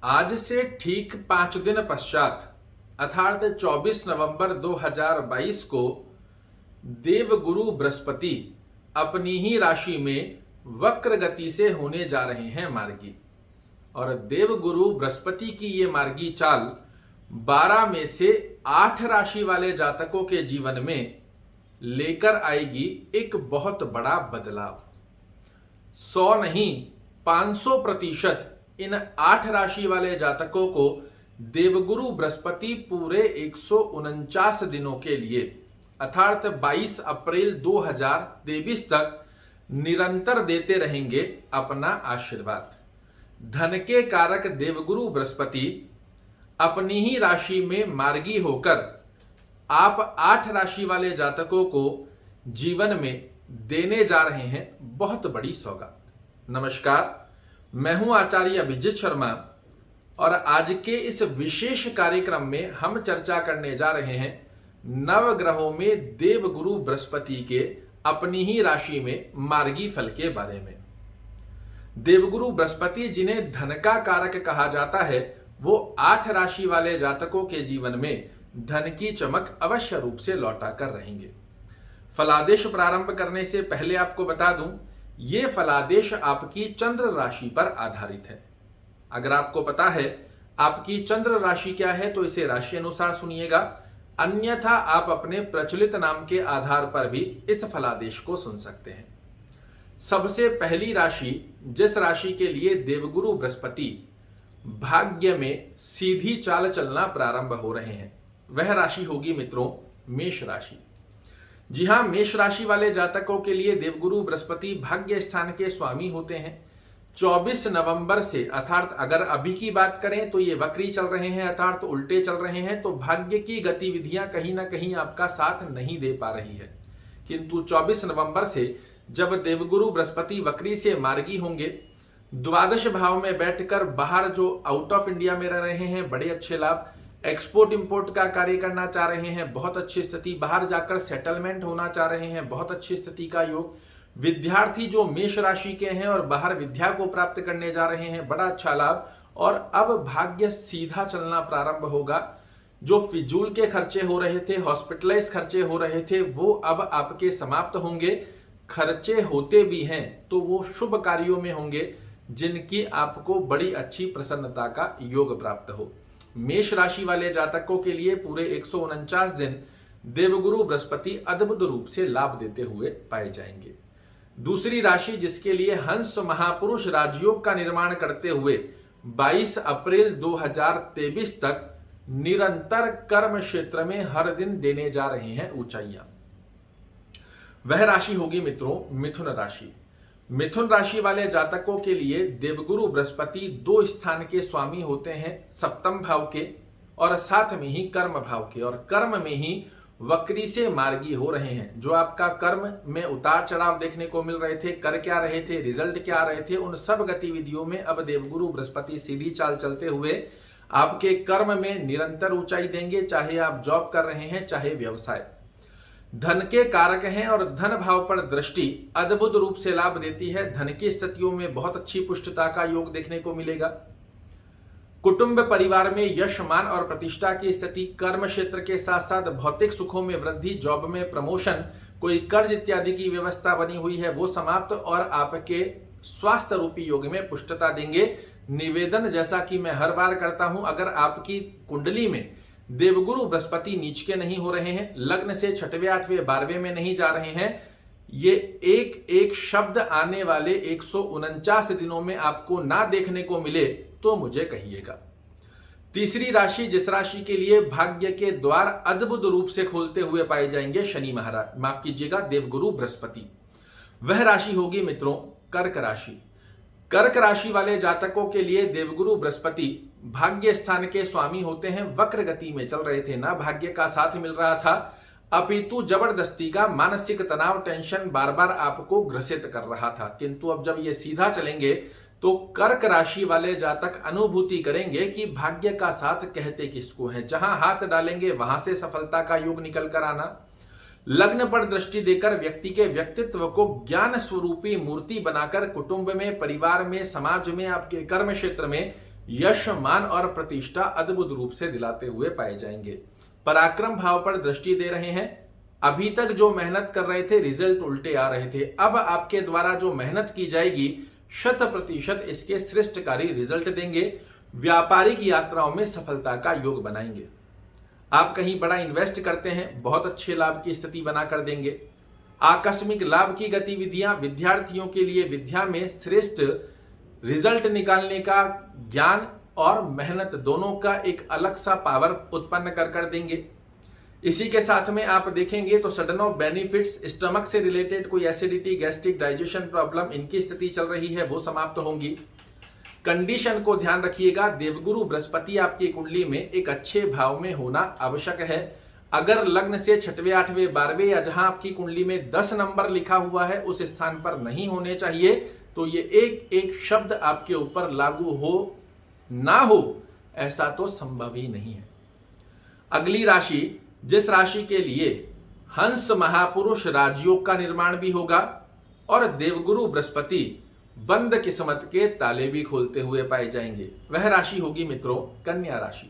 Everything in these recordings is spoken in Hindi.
आज से ठीक 5 दिन पश्चात अर्थात 24 नवंबर 2022 को देवगुरु बृहस्पति अपनी ही राशि में वक्र गति से होने जा रहे हैं मार्गी। और देवगुरु बृहस्पति की ये मार्गी चाल 12 में से 8 राशि वाले जातकों के जीवन में लेकर आएगी एक बहुत बड़ा बदलाव। 100 नहीं 500% इन 8 राशि वाले जातकों को देवगुरु बृहस्पति पूरे 149 दिनों के लिए अर्थात 22 अप्रैल 2023 तक निरंतर देते रहेंगे अपना आशीर्वाद। धन के कारक देवगुरु बृहस्पति अपनी ही राशि में मार्गी होकर आप 8 राशि वाले जातकों को जीवन में देने जा रहे हैं बहुत बड़ी सौगात। नमस्कार, मैं हूं आचार्य अभिजीत शर्मा और आज के इस विशेष कार्यक्रम में हम चर्चा करने जा रहे हैं नवग्रहों में देवगुरु बृहस्पति के अपनी ही राशि में मार्गी फल के बारे में। देवगुरु बृहस्पति जिन्हें धन का कारक कहा जाता है, वो 8 राशि वाले जातकों के जीवन में धन की चमक अवश्य रूप से लौटा कर रहेंगे। फलादेश प्रारंभ करने से पहले आपको बता दूं, ये फलादेश आपकी चंद्र राशि पर आधारित है। अगर आपको पता है आपकी चंद्र राशि क्या है तो इसे राशि अनुसार सुनिएगा, अन्यथा आप अपने प्रचलित नाम के आधार पर भी इस फलादेश को सुन सकते हैं। सबसे पहली राशि जिस राशि के लिए देवगुरु बृहस्पति भाग्य में सीधी चाल चलना प्रारंभ हो रहे हैं, वह राशि होगी मित्रों मेष राशि। जी हां, मेष राशि वाले जातकों के लिए देवगुरु बृहस्पति भाग्य स्थान के स्वामी होते हैं। 24 नवंबर से अर्थात अगर अभी की बात करें तो ये वक्री चल रहे हैं अर्थात उल्टे चल रहे हैं, तो भाग्य की गतिविधियां कहीं ना कहीं आपका साथ नहीं दे पा रही है। किंतु 24 नवंबर से जब देवगुरु बृहस्पति वक्री से मार्गी होंगे, द्वादश भाव में बैठकर बाहर जो आउट ऑफ इंडिया में रह रहे हैं बड़े अच्छे लाभ, एक्सपोर्ट इंपोर्ट का कार्य करना चाह रहे हैं बहुत अच्छी स्थिति, बाहर जाकर सेटलमेंट होना चाह रहे हैं बहुत अच्छी स्थिति का योग, विद्यार्थी जो मेष राशि के हैं और बाहर विद्या को प्राप्त करने जा रहे हैं बड़ा अच्छा लाभ। और अब भाग्य सीधा चलना प्रारंभ होगा। जो फिजूल के खर्चे हो रहे थे, हॉस्पिटलाइज खर्चे हो रहे थे, वो अब आपके समाप्त होंगे। खर्चे होते भी हैं तो वो शुभ कार्यों में होंगे जिनकी आपको बड़ी अच्छी प्रसन्नता का योग प्राप्त हो। मेष राशि वाले जातकों के लिए पूरे 149 दिन देवगुरु बृहस्पति अद्भुत रूप से लाभ देते हुए पाए जाएंगे। दूसरी राशि जिसके लिए हंस महापुरुष राजयोग का निर्माण करते हुए 22 अप्रैल 2023 तक निरंतर कर्म क्षेत्र में हर दिन देने जा रहे हैं ऊंचाइयां, वह राशि होगी मित्रों मिथुन राशि। मिथुन राशि वाले जातकों के लिए देवगुरु बृहस्पति 2 स्थान के स्वामी होते हैं, सप्तम भाव के और साथ में ही कर्म भाव के, और कर्म में ही वक्री से मार्गी हो रहे हैं। जो आपका कर्म में उतार चढ़ाव देखने को मिल रहे थे, कर क्या रहे थे, रिजल्ट क्या आ रहे थे, उन सब गतिविधियों में अब देवगुरु बृहस्पति सीधी चाल चलते हुए आपके कर्म में निरंतर ऊंचाई देंगे, चाहे आप जॉब कर रहे हैं चाहे व्यवसाय। धन के कारक हैं और धन भाव पर दृष्टि अद्भुत रूप से लाभ देती है। धन की स्थितियों में बहुत अच्छी पुष्टता का योग देखने को मिलेगा। कुटुंब परिवार में यश मान और प्रतिष्ठा की स्थिति, कर्म क्षेत्र के साथ साथ भौतिक सुखों में वृद्धि, जॉब में प्रमोशन, कोई कर्ज इत्यादि की व्यवस्था बनी हुई है वो समाप्त, और आपके स्वास्थ्य रूपी योग में पुष्टता देंगे। निवेदन जैसा कि मैं हर बार करता हूं, अगर आपकी कुंडली में देवगुरु बृहस्पति नीच के नहीं हो रहे हैं, लग्न से 6वें 8वें 12वें में नहीं जा रहे हैं, ये एक एक शब्द आने वाले 149 दिनों में आपको ना देखने को मिले तो मुझे कहिएगा। तीसरी राशि जिस राशि के लिए भाग्य के द्वार अद्भुत रूप से खोलते हुए पाए जाएंगे शनि महाराज, माफ कीजिएगा देवगुरु बृहस्पति, वह राशि होगी मित्रों कर्क राशि। कर्क राशि वाले जातकों के लिए देवगुरु बृहस्पति भाग्य स्थान के स्वामी होते हैं। वक्र गति में चल रहे थे, ना भाग्य का साथ मिल रहा था, अपितु जबरदस्ती का मानसिक तनाव टेंशन बार बार आपको ग्रसित कर रहा था। किंतु अब जब ये सीधा चलेंगे तो कर्क राशि वाले जातक अनुभूति करेंगे कि भाग्य का साथ कहते किसको है। जहां हाथ डालेंगे वहां से सफलता का योग निकल कर आना। लग्न पर दृष्टि देकर व्यक्ति के व्यक्तित्व को ज्ञान स्वरूपी मूर्ति बनाकर कुटुंब में, परिवार में, समाज में, आपके कर्म क्षेत्र में यश, मान और प्रतिष्ठा अद्भुत रूप से दिलाते हुए पाए जाएंगे। पराक्रम भाव पर दृष्टि दे रहे हैं। अभी तक जो मेहनत कर रहे थे रिजल्ट उल्टे आ रहे थे, अब आपके द्वारा जो मेहनत की जाएगी 100% इसके श्रेष्ठकारी रिजल्ट देंगे। व्यापारिक यात्राओं में सफलता का योग बनाएंगे। आप कहीं बड़ा इन्वेस्ट करते हैं, बहुत अच्छे लाभ की स्थिति बनाकर देंगे। आकस्मिक लाभ की गतिविधियां विद्यार्थियों के लिए विद्या में श्रेष्ठ रिजल्ट निकालने का ज्ञान और मेहनत दोनों का एक अलग सा पावर उत्पन्न कर देंगे। इसी के साथ में आप देखेंगे तो सडन ऑफ बेनिफिट्स, स्टमक से रिलेटेड कोई एसिडिटी, गैस्ट्रिक, डाइजेशन प्रॉब्लम, इनकी स्थिति चल रही है वो समाप्त होंगी। कंडीशन को ध्यान रखिएगा, देवगुरु बृहस्पति आपकी कुंडली में एक अच्छे भाव में होना आवश्यक है। अगर लग्न से 6वें, 8वें, 12वें या जहां आपकी कुंडली में 10 नंबर लिखा हुआ है उस स्थान पर नहीं होने चाहिए, तो ये एक एक शब्द आपके ऊपर लागू हो ना हो ऐसा तो संभव ही नहीं है। अगली राशि, जिस राशि के लिए हंस महापुरुष राजयोग का निर्माण भी होगा और देवगुरु बृहस्पति बंद किस्मत के ताले भी खोलते हुए पाए जाएंगे, वह राशि होगी मित्रों कन्या राशि।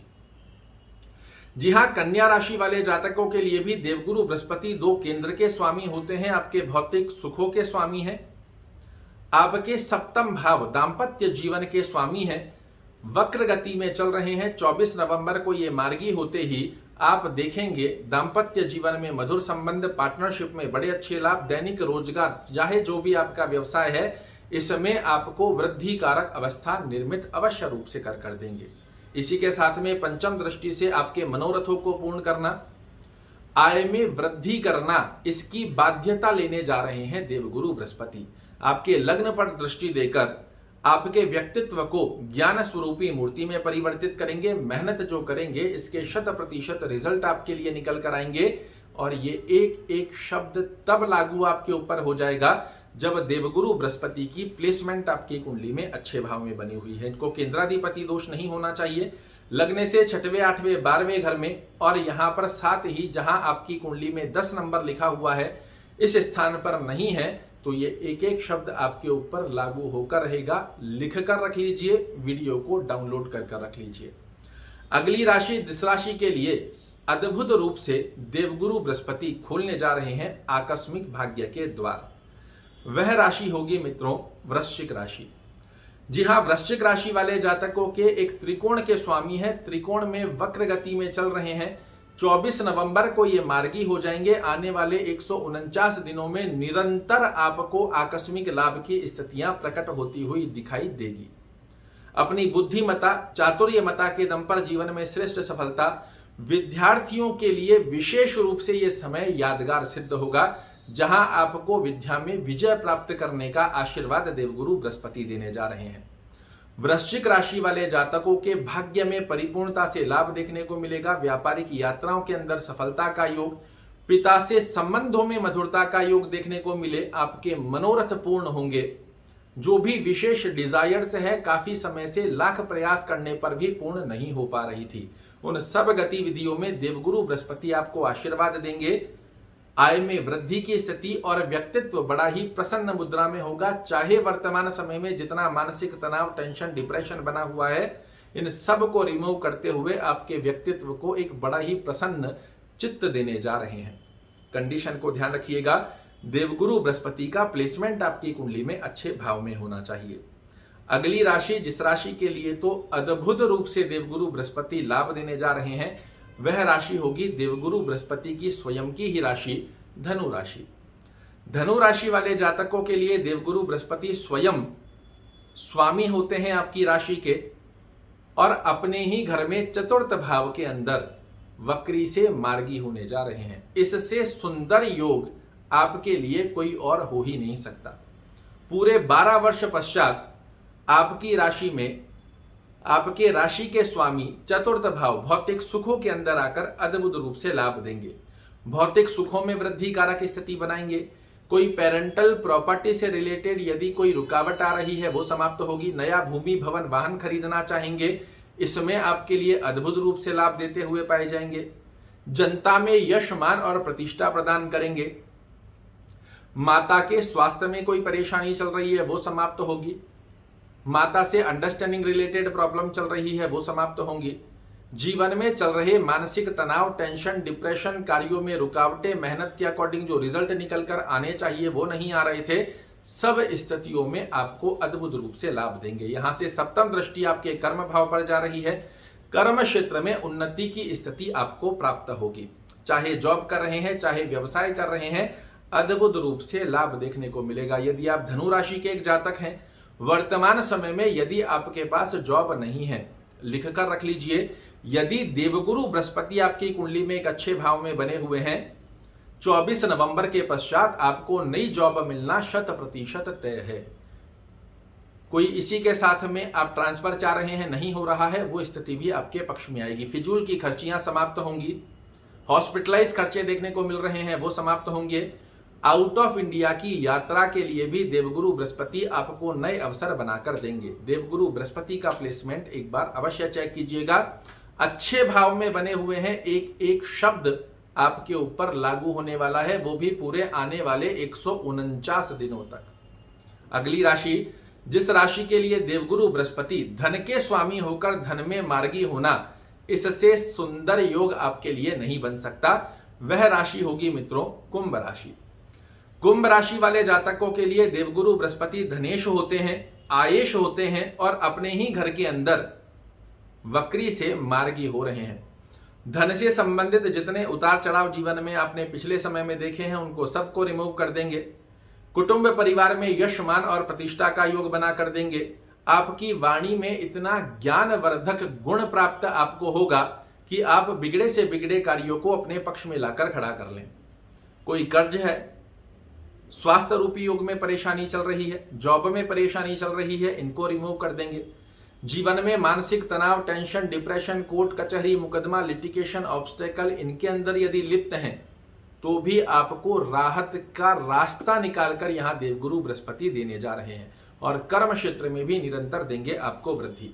जी हां, कन्या राशि वाले जातकों के लिए भी देवगुरु बृहस्पति 2 केंद्र के स्वामी होते हैं, आपके भौतिक सुखों के स्वामी हैं, आपके सप्तम भाव दाम्पत्य जीवन के स्वामी हैं, वक्र गति में चल रहे हैं। 24 नवंबर को ये मार्गी होते ही आप देखेंगे दाम्पत्य जीवन में मधुर संबंध, पार्टनरशिप में बड़े अच्छे लाभ, दैनिक रोजगार चाहे जो भी आपका व्यवसाय है इसमें आपको वृद्धि कारक अवस्था निर्मित अवश्य रूप से कर देंगे। इसी के साथ में पंचम दृष्टि से आपके मनोरथों को पूर्ण करना, आय में वृद्धि करना, इसकी बाध्यता लेने जा रहे हैं देवगुरु बृहस्पति। आपके लग्न पर दृष्टि देकर आपके व्यक्तित्व को ज्ञान स्वरूपी मूर्ति में परिवर्तित करेंगे। मेहनत जो करेंगे इसके 100% रिजल्ट आपके लिए निकल कर आएंगे और ये एक एक शब्द तब लागू आपके ऊपर हो जाएगा जब देवगुरु बृहस्पति की प्लेसमेंट आपकी कुंडली में अच्छे भाव में बनी हुई है। इनको केंद्राधिपति दोष नहीं होना चाहिए। लगने से 6वें, 8वें, 12वें घर में और यहां पर साथ ही जहां आपकी कुंडली में 10 नंबर लिखा हुआ है इस स्थान पर नहीं है, तो ये एक एक शब्द आपके ऊपर लागू होकर रहेगा। लिख कर रख लीजिए, वीडियो को डाउनलोड कर रख लीजिए। अगली राशि, जिस राशि के लिए अद्भुत रूप से देवगुरु बृहस्पति खोलने जा रहे हैं आकस्मिक भाग्य के द्वार, वह राशि होगी मित्रों वृश्चिक राशि। जी हां, वृश्चिक राशि वाले जातकों के एक त्रिकोण के स्वामी है, त्रिकोण में वक्र गति में चल रहे हैं। 24 नवंबर को ये मार्गी हो जाएंगे। आने वाले 149 दिनों में निरंतर आपको आकस्मिक लाभ की स्थितियां प्रकट होती हुई दिखाई देगी। अपनी बुद्धिमता, चातुर्यमता के दम पर जीवन में श्रेष्ठ सफलता, विद्यार्थियों के लिए विशेष रूप से यह समय यादगार सिद्ध होगा, जहां आपको विद्या में विजय प्राप्त करने का आशीर्वाद देवगुरु बृहस्पति देने जा रहे हैं। वृश्चिक राशि वाले जातकों के भाग्य में परिपूर्णता से लाभ देखने को मिलेगा। व्यापारिक यात्राओं के अंदर सफलता का योग, पिता से संबंधों में मधुरता का योग देखने को मिले। आपके मनोरथ पूर्ण होंगे। जो भी विशेष डिजायर्स है, काफी समय से लाख प्रयास करने पर भी पूर्ण नहीं हो पा रही थी, उन सब गतिविधियों में देवगुरु बृहस्पति आपको आशीर्वाद देंगे। आय में वृद्धि की स्थिति और व्यक्तित्व बड़ा ही प्रसन्न मुद्रा में होगा। चाहे वर्तमान समय में जितना मानसिक तनाव, टेंशन, डिप्रेशन बना हुआ है, इन सब को रिमूव करते हुए आपके व्यक्तित्व को एक बड़ा ही प्रसन्न चित्त देने जा रहे हैं। कंडीशन को ध्यान रखिएगा, देवगुरु बृहस्पति का प्लेसमेंट आपकी कुंडली में अच्छे भाव में होना चाहिए। अगली राशि, जिस राशि के लिए तो अद्भुत रूप से देवगुरु बृहस्पति लाभ देने जा रहे हैं, वह राशि होगी देवगुरु बृहस्पति की स्वयं की ही राशि धनु राशि। धनु राशि वाले जातकों के लिए देवगुरु बृहस्पति स्वयं स्वामी होते हैं आपकी राशि के और अपने ही घर में चतुर्थ भाव के अंदर वक्री से मार्गी होने जा रहे हैं। इससे सुंदर योग आपके लिए कोई और हो ही नहीं सकता। पूरे 12 वर्ष पश्चात आपकी राशि में आपके राशि के स्वामी चतुर्थ भाव भौतिक सुखों के अंदर आकर अद्भुत रूप से लाभ देंगे। भौतिक सुखों में वृद्धि कारक स्थिति बनाएंगे। कोई पेरेंटल प्रॉपर्टी से रिलेटेड यदि कोई रुकावट आ रही है वो समाप्त होगी। नया भूमि, भवन, वाहन खरीदना चाहेंगे, इसमें आपके लिए अद्भुत रूप से लाभ देते हुए पाए जाएंगे। जनता में यश, मान और प्रतिष्ठा प्रदान करेंगे। माता के स्वास्थ्य में कोई परेशानी चल रही है वो समाप्त होगी। माता से अंडरस्टैंडिंग रिलेटेड प्रॉब्लम चल रही है वो समाप्त होंगी। जीवन में चल रहे मानसिक तनाव, टेंशन, डिप्रेशन, कार्यों में रुकावटें, मेहनत के अकॉर्डिंग जो रिजल्ट निकल कर आने चाहिए वो नहीं आ रहे थे, सब स्थितियों में आपको अद्भुत रूप से लाभ देंगे। यहां से सप्तम दृष्टि आपके कर्म भाव पर जा रही है। कर्म क्षेत्र में उन्नति की स्थिति आपको प्राप्त होगी। चाहे जॉब कर रहे हैं, चाहे व्यवसाय कर रहे हैं, अद्भुत रूप से लाभ देखने को मिलेगा। यदि आप धनु राशि के एक जातक हैं, वर्तमान समय में यदि आपके पास जॉब नहीं है, लिख कर रख लीजिए, यदि देवगुरु बृहस्पति आपकी कुंडली में एक अच्छे भाव में बने हुए हैं, 24 नवंबर के पश्चात आपको नई जॉब मिलना 100% तय है। कोई इसी के साथ में आप ट्रांसफर चाह रहे हैं, नहीं हो रहा है, वो स्थिति भी आपके पक्ष में आएगी। फिजूल की खर्चियां समाप्त होंगी। हॉस्पिटलाइज खर्चे देखने को मिल रहे हैं वो समाप्त होंगे। आउट ऑफ इंडिया की यात्रा के लिए भी देवगुरु बृहस्पति आपको नए अवसर बनाकर देंगे। देवगुरु बृहस्पति का प्लेसमेंट एक बार अवश्य चेक कीजिएगा। अच्छे भाव में बने हुए हैं, एक एक शब्द आपके ऊपर लागू होने वाला है, वो भी पूरे आने वाले 149 दिनों तक। अगली राशि, जिस राशि के लिए देवगुरु बृहस्पति धन के स्वामी होकर धन में मार्गी होना, इससे सुंदर योग आपके लिए नहीं बन सकता, वह राशि होगी मित्रों कुंभ राशि। कुंभ राशि वाले जातकों के लिए देवगुरु बृहस्पति धनेश होते हैं, आयेश होते हैं और अपने ही घर के अंदर वक्री से मार्गी हो रहे हैं। धन से संबंधित जितने उतार चढ़ाव जीवन में आपने पिछले समय में देखे हैं, उनको सबको रिमूव कर देंगे। कुटुंब परिवार में यश, मान और प्रतिष्ठा का योग बना कर देंगे। आपकी वाणी में इतना ज्ञानवर्धक गुण प्राप्त आपको होगा कि आप बिगड़े से बिगड़े कार्यों को अपने पक्ष में लाकर खड़ा कर लें। कोई कर्ज है, स्वास्थ्य रूपी योग में परेशानी चल रही है, जॉब में परेशानी चल रही है, इनको रिमूव कर देंगे। जीवन में मानसिक तनाव, टेंशन, डिप्रेशन, कोर्ट कचहरी, मुकदमा, लिटिगेशन, ऑब्स्टेकल, इनके अंदर यदि लिप्त हैं तो भी आपको राहत का रास्ता निकालकर यहां देवगुरु बृहस्पति देने जा रहे हैं और कर्म क्षेत्र में भी निरंतर देंगे आपको वृद्धि।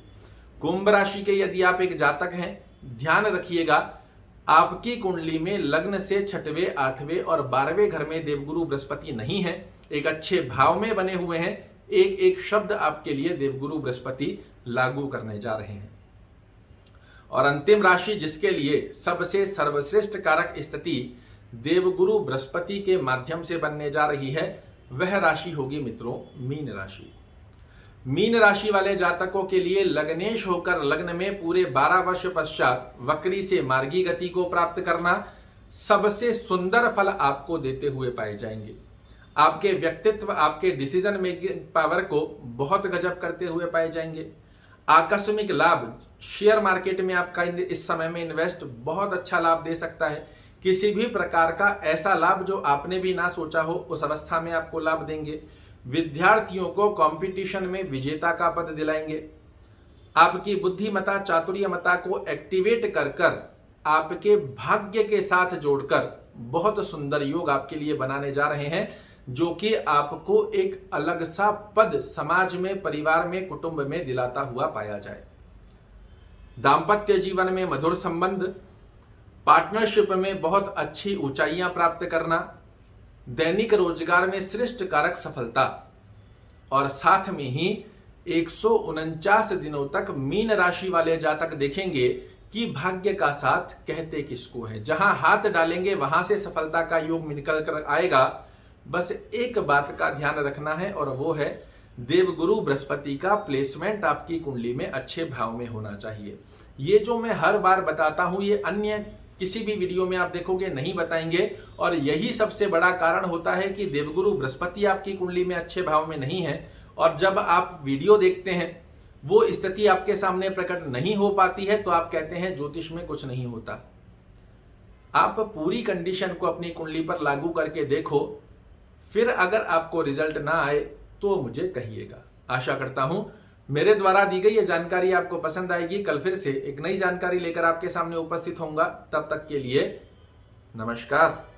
कुंभ राशि के यदि आप एक जातक हैं, ध्यान रखिएगा, आपकी कुंडली में लग्न से 6वें, 8वें और 12वें घर में देवगुरु बृहस्पति नहीं है, एक अच्छे भाव में बने हुए हैं। एक एक शब्द आपके लिए देवगुरु बृहस्पति लागू करने जा रहे हैं। और अंतिम राशि जिसके लिए सबसे सर्वश्रेष्ठ कारक स्थिति देवगुरु बृहस्पति के माध्यम से बनने जा रही है, वह राशि होगी मित्रों मीन राशि। मीन राशि वाले जातकों के लिए लग्नेश होकर लग्न में पूरे 12 वर्ष पश्चात वक्री से मार्गी गति को प्राप्त करना सबसे सुंदर फल आपको देते हुए पाए जाएंगे। आपके व्यक्तित्व, आपके डिसीजन मेकिंग पावर को बहुत गजब करते हुए पाए जाएंगे। आकस्मिक लाभ, शेयर मार्केट में आपका इस समय में इन्वेस्ट बहुत अच्छा लाभ दे सकता है। किसी भी प्रकार का ऐसा लाभ जो आपने भी ना सोचा हो, उस अवस्था में आपको लाभ देंगे। विद्यार्थियों को कंपटीशन में विजेता का पद दिलाएंगे। आपकी बुद्धिमता, चातुर्यमता को एक्टिवेट कर कर आपके भाग्य के साथ जोड़कर बहुत सुंदर योग आपके लिए बनाने जा रहे हैं, जो कि आपको एक अलग सा पद समाज में, परिवार में, कुटुंब में दिलाता हुआ पाया जाए। दाम्पत्य जीवन में मधुर संबंध, पार्टनरशिप में बहुत अच्छी ऊंचाइयां प्राप्त करना, दैनिक रोजगार में श्रेष्ठ कारक सफलता और साथ में ही 149 दिनों तक मीन राशि वाले जातक देखेंगे कि भाग्य का साथ कहते किसको है। जहां हाथ डालेंगे वहां से सफलता का योग निकल कर आएगा। बस एक बात का ध्यान रखना है और वो है देवगुरु बृहस्पति का प्लेसमेंट आपकी कुंडली में अच्छे भाव में होना चाहिए। ये जो मैं हर बार बताता हूं, ये अन्य किसी भी वीडियो में आप देखोगे नहीं बताएंगे और यही सबसे बड़ा कारण होता है कि देवगुरु बृहस्पति आपकी कुंडली में अच्छे भाव में नहीं है और जब आप वीडियो देखते हैं वो स्थिति आपके सामने प्रकट नहीं हो पाती है तो आप कहते हैं ज्योतिष में कुछ नहीं होता। आप पूरी कंडीशन को अपनी कुंडली पर लागू करके देखो, फिर अगर आपको रिजल्ट ना आए तो मुझे कहिएगा। आशा करता हूं मेरे द्वारा दी गई ये जानकारी आपको पसंद आएगी। कल फिर से एक नई जानकारी लेकर आपके सामने उपस्थित होऊंगा। तब तक के लिए नमस्कार।